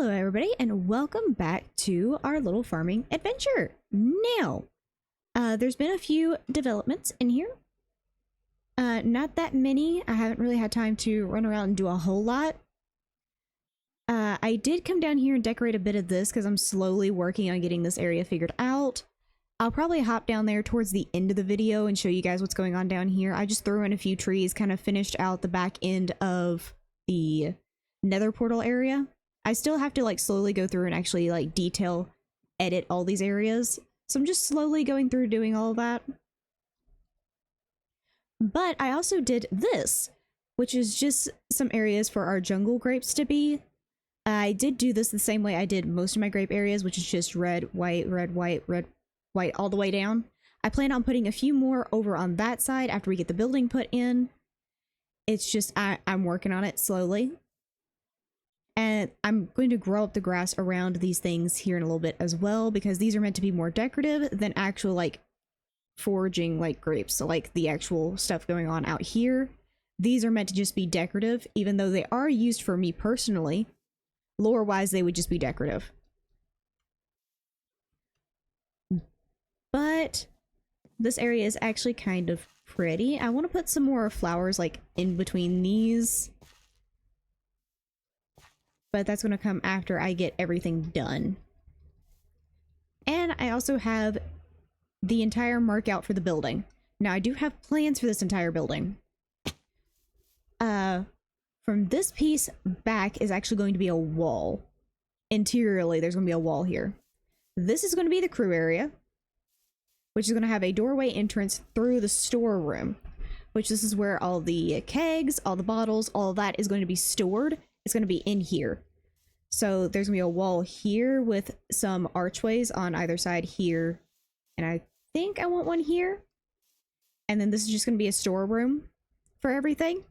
Hello everybody and welcome back to our little farming adventure. Now, there's been a few developments in here. Not that many. I haven't really had time to run around and do a whole lot. I did come down here and decorate a bit of this because I'm slowly working on getting this area figured out. I'll probably hop down there towards the end of the video and show you guys what's going on down here. I just threw in a few trees, kind of finished out the back end of the nether portal area. I still have to like slowly go through and actually like detail edit all these areas. So I'm just slowly going through doing all of that. But I also did this, which is just some areas for our jungle grapes to be. I did do this the same way I did most of my grape areas, which is just red, white, red, white, red, white, all the way down. I plan on putting a few more over on that side after we get the building put in. It's just, I'm working on it slowly. And I'm going to grow up the grass around these things here in a little bit as well, because these are meant to be more decorative than actual like foraging like grapes. So like the actual stuff going on out here. These are meant to just be decorative, even though they are used for me personally. Lore wise, they would just be decorative. But this area is actually kind of pretty. I want to put some more flowers like in between these. But that's going to come after I get everything done. And I also have the entire mark out for the building. Now I do have plans for this entire building. From this piece back is actually going to be a wall. Interiorly, there's going to be a wall here. This is going to be the crew area, which is going to have a doorway entrance through the storeroom, which this is where all the kegs, all the bottles, all of that is going to be stored. It's going to be in here. So there's going to be a wall here with some archways on either side here. And I think I want one here. And then this is just going to be a storeroom for everything.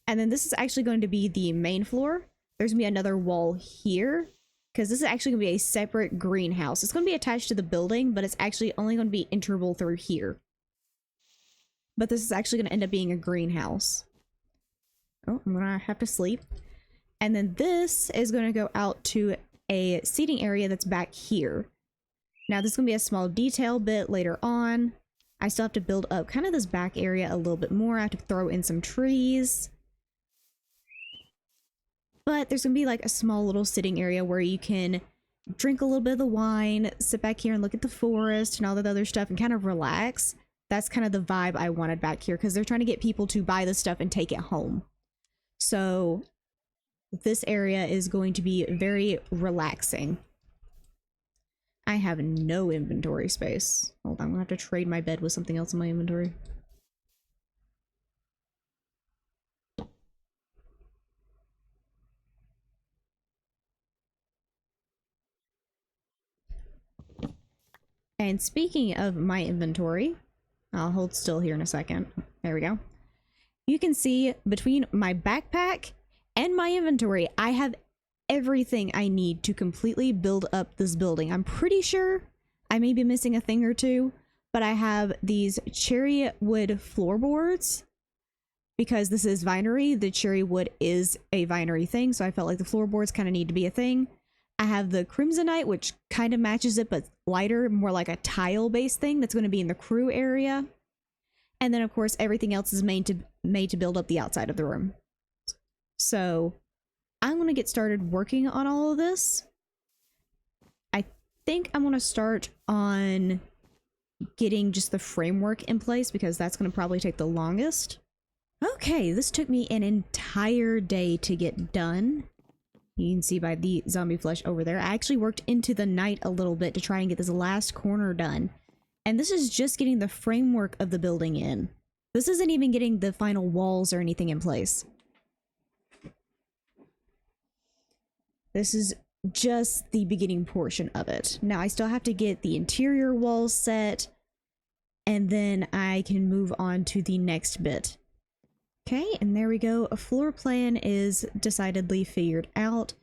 And then this is actually going to be the main floor. There's going to be another wall here, because this is actually going to be a separate greenhouse. It's going to be attached to the building, but it's actually only going to be enterable through here. But this is actually going to end up being a greenhouse. Oh, I'm going to have to sleep. And then this is going to go out to a seating area that's back here. Now this is going to be a small detail bit later on. I still have to build up kind of this back area a little bit more. I have to throw in some trees. But there's going to be like a small little sitting area where you can drink a little bit of the wine, sit back here and look at the forest and all that other stuff and kind of relax. That's kind of the vibe I wanted back here, because they're trying to get people to buy this stuff and take it home. So this area is going to be very relaxing. I have no inventory space. Hold on, I'm going to have to trade my bed with something else in my inventory. And speaking of my inventory, I'll hold still here in a second. There we go. You can see between my backpack and my inventory, I have everything I need to completely build up this building. I'm pretty sure I may be missing a thing or two, but I have these cherry wood floorboards. Because this is Vinery, the cherry wood is a Vinery thing, so I felt like the floorboards kind of need to be a thing. I have the crimsonite, which kind of matches it, but lighter, more like a tile-based thing that's going to be in the crew area. And then, of course, everything else is made to build up the outside of the room. So I'm going to get started working on all of this. I think I'm going to start on getting just the framework in place, because that's going to probably take the longest. Okay, this took me an entire day to get done. You can see by the zombie flesh over there. I actually worked into the night a little bit to try and get this last corner done. And this is just getting the framework of the building in. This isn't even getting the final walls or anything in place. This is just the beginning portion of it. Now I still have to get the interior walls set, and then I can move on to the next bit. Okay, and there we go. A floor plan is decidedly figured out.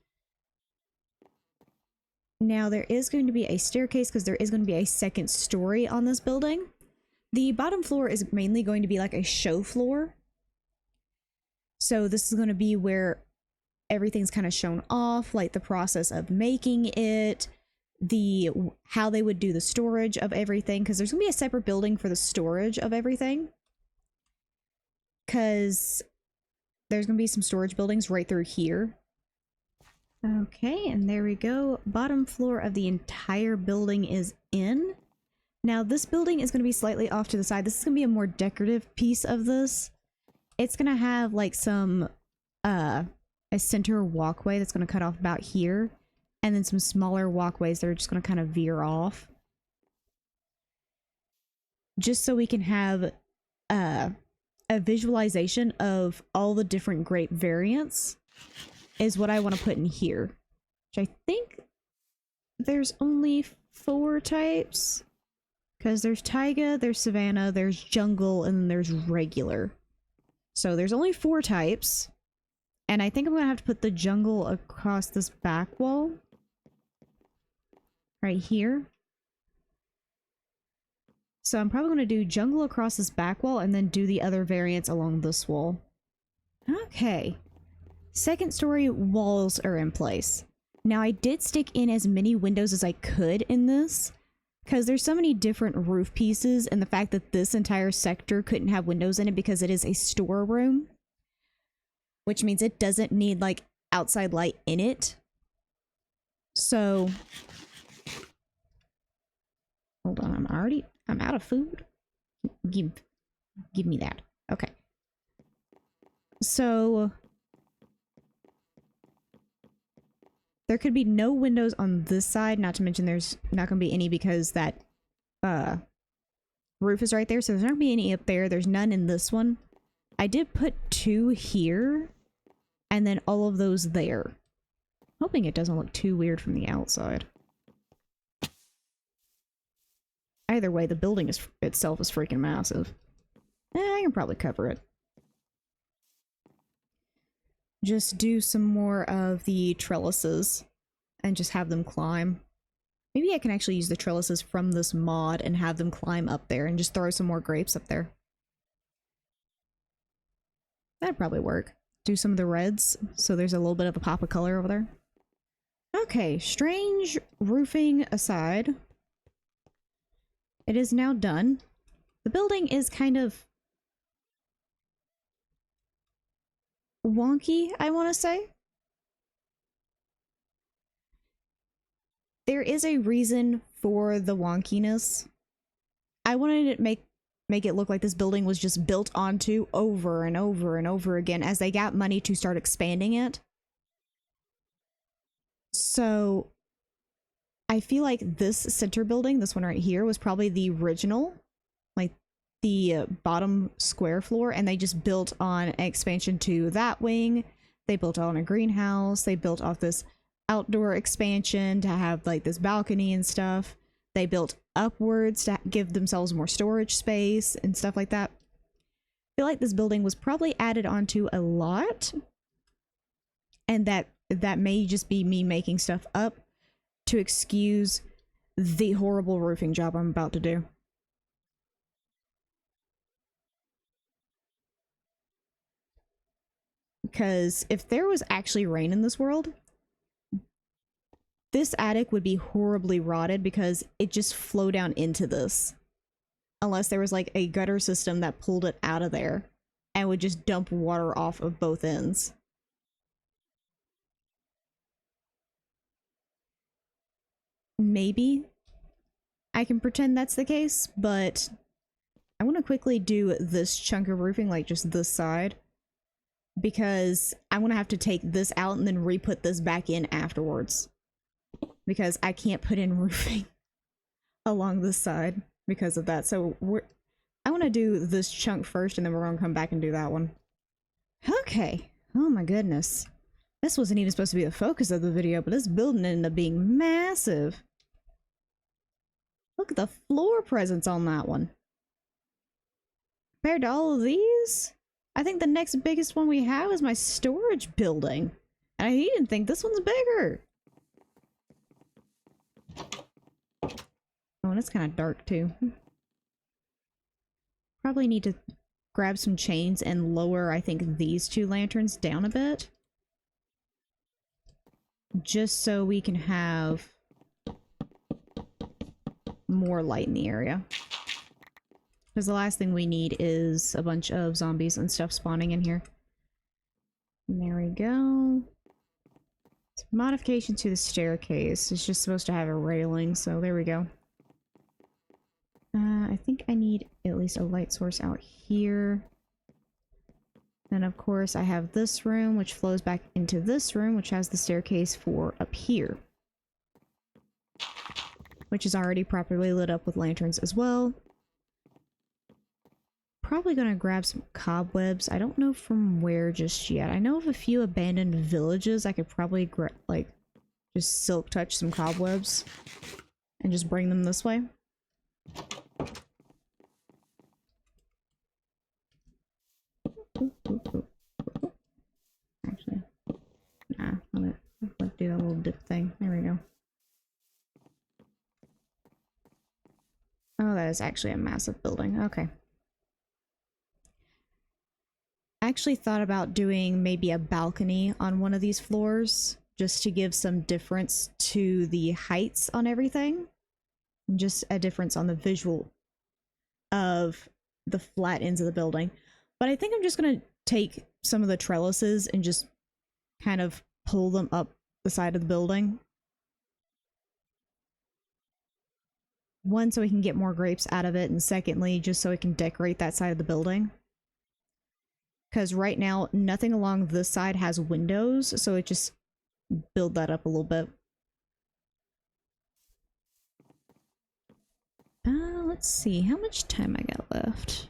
Now there is going to be a staircase, because there is going to be a second story on this building. The bottom floor is mainly going to be like a show floor. So this is going to be where everything's kind of shown off, like the process of making it, the how they would do the storage of everything, because there's gonna be a separate building for the storage of everything, because there's gonna be some storage buildings right through here. Okay, and there we go. Bottom floor of the entire building is in. Now this building is going to be slightly off to the side. This is going to be a more decorative piece of this. It's going to have like some a center walkway that's going to cut off about here, and then some smaller walkways that are just going to kind of veer off, just so we can have a visualization of all the different grape variants is what I want to put in here, which I think there's only 4 types, because there's taiga, there's savanna, there's jungle, and then there's regular. So there's only 4 types, and I think I'm gonna have to put the jungle across this back wall right here. So I'm probably gonna do jungle across this back wall and then do the other variants along this wall. Okay. Second story walls are in place. Now I did stick in as many windows as I could in this, because there's so many different roof pieces, and the fact that this entire sector couldn't have windows in it because it is a storeroom, which means it doesn't need like outside light in it. So hold on, I'm out of food. Give me that. Okay. So there could be no windows on this side, not to mention there's not going to be any because that roof is right there, so there's not going to be any up there. There's none in this one. I did put 2 here, and then all of those there. Hoping it doesn't look too weird from the outside. Either way, the building itself is freaking massive. I can probably cover it. Just do some more of the trellises and just have them climb. Maybe I can actually use the trellises from this mod and have them climb up there and just throw some more grapes up there. That'd probably work. Do some of the reds so there's a little bit of a pop of color over there. Okay, strange roofing aside, it is now done. The building is kind of wonky, I want to say. There is a reason for the wonkiness. I wanted to make it look like this building was just built onto over and over and over again as they got money to start expanding it. So I feel like this center building, this one right here, was probably the original, like the bottom square floor, and they just built on an expansion to that wing. They built on a greenhouse. They built off this outdoor expansion to have like this balcony and stuff. They built upwards to give themselves more storage space and stuff like that. I feel like this building was probably added onto a lot, and that may just be me making stuff up to excuse the horrible roofing job I'm about to do. Because if there was actually rain in this world, this attic would be horribly rotted because it just flowed down into this. Unless there was like a gutter system that pulled it out of there and would just dump water off of both ends. Maybe I can pretend that's the case, but I want to quickly do this chunk of roofing, like just this side, because I want to have to take this out and then re-put this back in afterwards, because I can't put in roofing along this side because of that. So I want to do this chunk first, and then we're going to come back and do that one. Okay. Oh my goodness. This wasn't even supposed to be the focus of the video, but this building ended up being massive. Look at the floor presence on that one. Compared to all of these, I think the next biggest one we have is my storage building. And I even think this one's bigger. Oh, and it's kind of dark too. Probably need to grab some chains and lower, I think, these 2 lanterns down a bit. just so we can have more light in the area. Because the last thing we need is a bunch of zombies and stuff spawning in here. And there we go. Modification to the staircase. It's just supposed to have a railing, so there we go. I think I need at least a light source out here. Then of course I have this room, which flows back into this room, which has the staircase for up here. Which is already properly lit up with lanterns as well. Probably gonna grab some cobwebs. I don't know from where just yet. I know of a few abandoned villages. I could probably like just silk touch some cobwebs and just bring them this way. Actually, nah, let's do that little dip thing. There we go. Oh, that is actually a massive building. Okay. I actually thought about doing maybe a balcony on one of these floors just to give some difference to the heights on everything. Just a difference on the visual of the flat ends of the building. But I think I'm just going to take some of the trellises and just kind of pull them up the side of the building. One, so we can get more grapes out of it, and secondly, just so we can decorate that side of the building. Because right now, nothing along this side has windows, so it just build that up a little bit. Let's see, how much time I got left?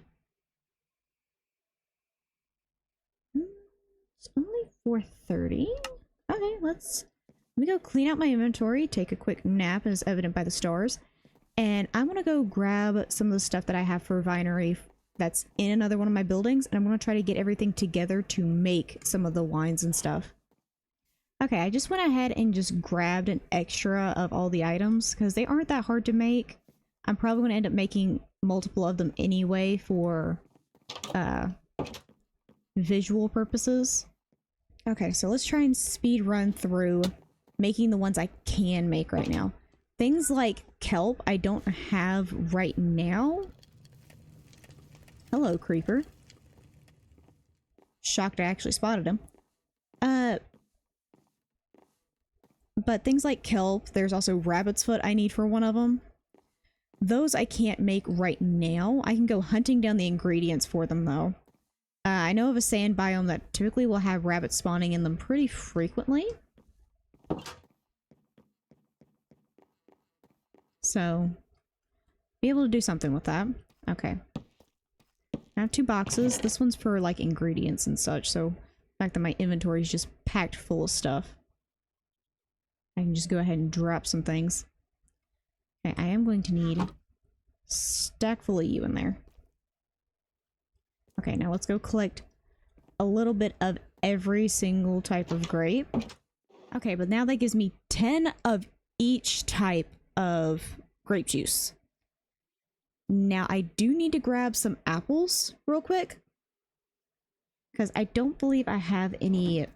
It's only 4:30. Okay, let me go clean out my inventory, take a quick nap, as evident by the stars. And I'm gonna go grab some of the stuff that I have for Vinery that's in another one of my buildings, and I'm gonna try to get everything together to make some of the wines and stuff. Okay, I just went ahead and just grabbed an extra of all the items, because they aren't that hard to make. I'm probably gonna end up making multiple of them anyway for visual purposes. Okay, so let's try and speed run through making the ones I can make right now. Things like kelp I don't have right now. Hello, creeper. Shocked I actually spotted him. But things like kelp, there's also rabbit's foot I need for one of them. Those I can't make right now. I can go hunting down the ingredients for them though. I know of a sand biome that typically will have rabbits spawning in them pretty frequently. So, be able to do something with that. Okay. I have 2 boxes. This one's for like ingredients and such, so the fact that my inventory is just packed full of stuff, I can just go ahead and drop some things. Okay, I am going to need a stack full of you in there. Okay, now let's go collect a little bit of every single type of grape. Okay, but now that gives me 10 of each type of grape juice. Now I do need to grab some apples real quick, because I don't believe I have any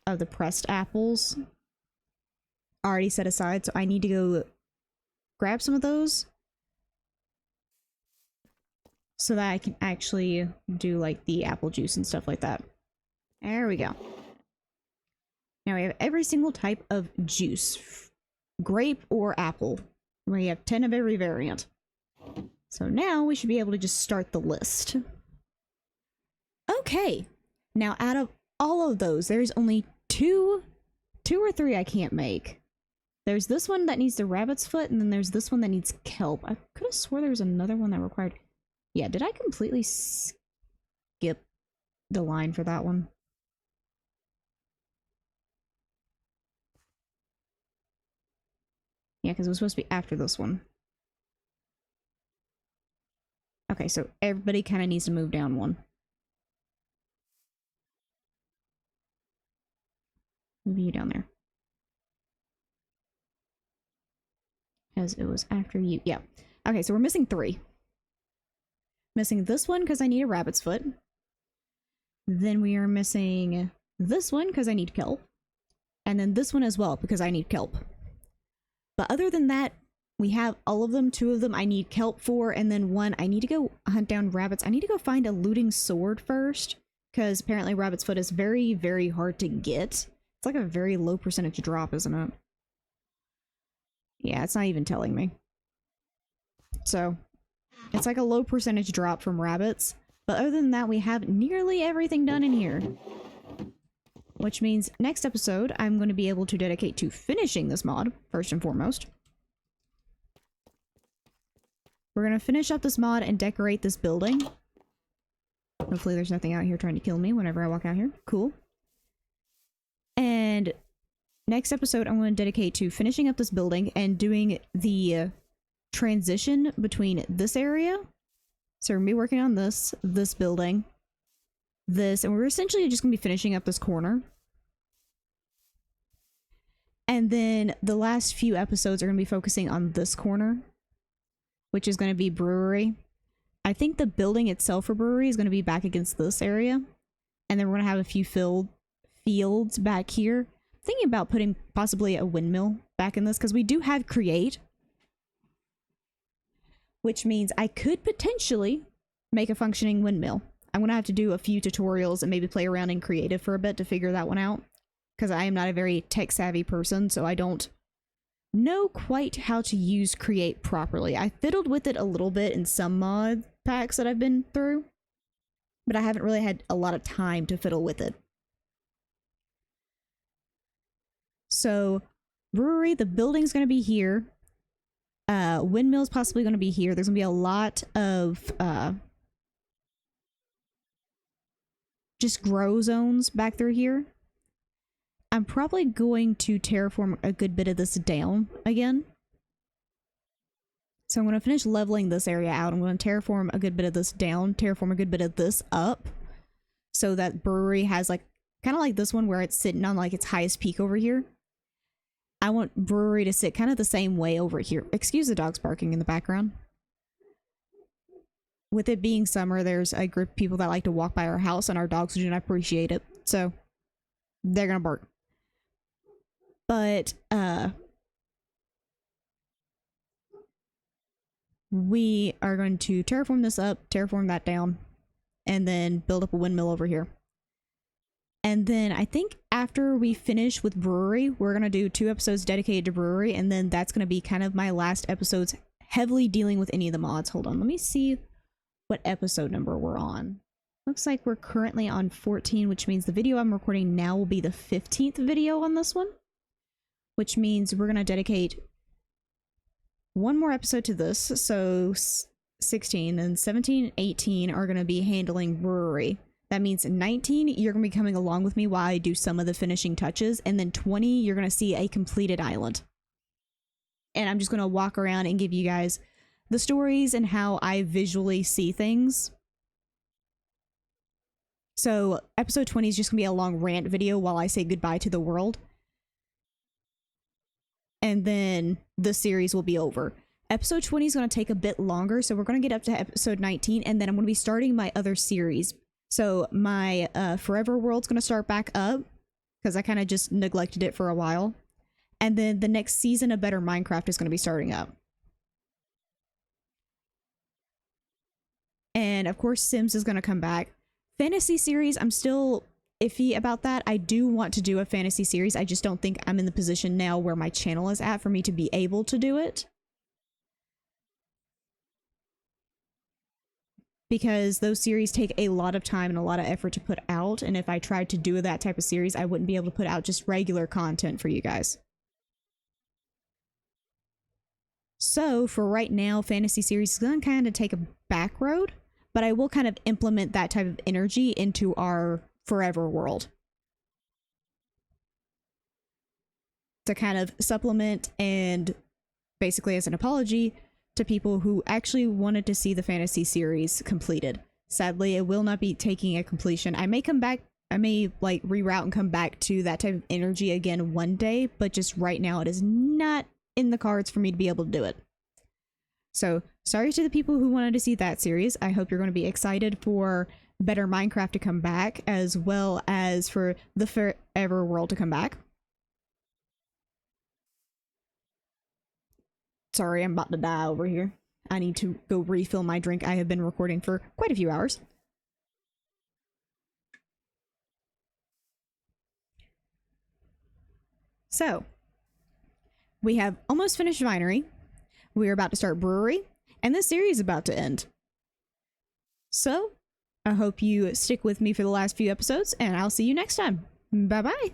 of the pressed apples already set aside, so I need to go grab some of those so that I can actually do like the apple juice and stuff like that. There we go. Now we have every single type of juice, grape or apple. We have 10 of every variant. So now we should be able to just start the list. Okay, now out of all of those, there's only two or three I can't make. There's this one that needs the rabbit's foot, and then there's this one that needs kelp. I could have swore there was another one that required... Yeah, did I completely skip the line for that one? Yeah, because it was supposed to be after this one. Okay, so everybody kind of needs to move down one. Move you down there. Because it was after you. Yeah. Okay, so we're missing 3. Missing this one because I need a rabbit's foot. Then we are missing this one because I need kelp. And then this one as well, because I need kelp. But other than that, we have all of them. 2 of them I need kelp for, and then 1 I need to go hunt down rabbits. I need to go find a looting sword first, because apparently rabbit's foot is very, very hard to get. It's like a very low percentage drop, isn't it? Yeah, it's not even telling me. So, it's like a low percentage drop from rabbits. But other than that, we have nearly everything done in here. Which means next episode, I'm going to be able to dedicate to finishing this mod, first and foremost. We're going to finish up this mod and decorate this building. Hopefully there's nothing out here trying to kill me whenever I walk out here. Cool. And next episode, I'm going to dedicate to finishing up this building and doing the transition between this area. So we're going to be working on this building, this, and we're essentially just going to be finishing up this corner. And then the last few episodes are going to be focusing on this corner, which is going to be brewery. I think the building itself for brewery is going to be back against this area. And then we're going to have a few fields back here. I'm thinking about putting possibly a windmill back in this, because we do have create. Which means I could potentially make a functioning windmill. I'm going to have to do a few tutorials and maybe play around in creative for a bit to figure that one out. Because I am not a very tech-savvy person, so I don't know quite how to use create properly. I fiddled with it a little bit in some mod packs that I've been through, but I haven't really had a lot of time to fiddle with it. So, brewery, the building's going to be here. Windmill's possibly going to be here. There's going to be a lot of just grow zones back through here. I'm probably going to terraform a good bit of this down again. So I'm going to finish leveling this area out. I'm going to terraform a good bit of this down, terraform a good bit of this up, so that brewery has like, kind of like this one where it's sitting on like its highest peak over here. I want brewery to sit kind of the same way over here. Excuse the dogs barking in the background. With it being summer, there's a group of people that like to walk by our house, and our dogs do not appreciate it. So they're gonna bark. But we are going to terraform this up, terraform that down, and then build up a windmill over here. And then I think after we finish with brewery, we're going to do 2 episodes dedicated to brewery, and then that's going to be kind of my last episodes heavily dealing with any of the mods. Hold on, let me see what episode number we're on. Looks like we're currently on 14, which means the video I'm recording now will be the 15th video on this one. Which means we're going to dedicate 1 more episode to this, so 16, and 17 and 18 are going to be handling brewery. That means 19, you're going to be coming along with me while I do some of the finishing touches, and then 20, you're going to see a completed island. And I'm just going to walk around and give you guys the stories and how I visually see things. So episode 20 is just going to be a long rant video while I say goodbye to the world. And then the series will be over. Episode 20 is going to take a bit longer, so we're going to get up to episode 19, and then I'm going to be starting my other series. So my Forever World's going to start back up, because I kind of just neglected it for a while. And then the next season of Better Minecraft is going to be starting up. And of course, Sims is going to come back. Fantasy series, I'm still iffy about that. I do want to do a fantasy series. I just don't think I'm in the position now where my channel is at for me to be able to do it. Because those series take a lot of time and a lot of effort to put out, and if I tried to do that type of series, I wouldn't be able to put out just regular content for you guys. So for right now, fantasy series is going to kind of take a back road, but I will kind of implement that type of energy into our Forever World to kind of supplement and basically as an apology to people who actually wanted to see the fantasy series completed. Sadly, it will not be taking a completion. I may come back, I may like reroute and come back to that type of energy again one day, but just right now it is not in the cards for me to be able to do it. So sorry to the people who wanted to see that series. I hope you're going to be excited for Better Minecraft to come back, as well as for the Forever World to come back. Sorry, I'm about to die over here. I need to go refill my drink. I have been recording for quite a few hours. So, we have almost finished Vinery. We're about to start Brewery, and this series is about to end. So, I hope you stick with me for the last few episodes, and I'll see you next time. Bye-bye.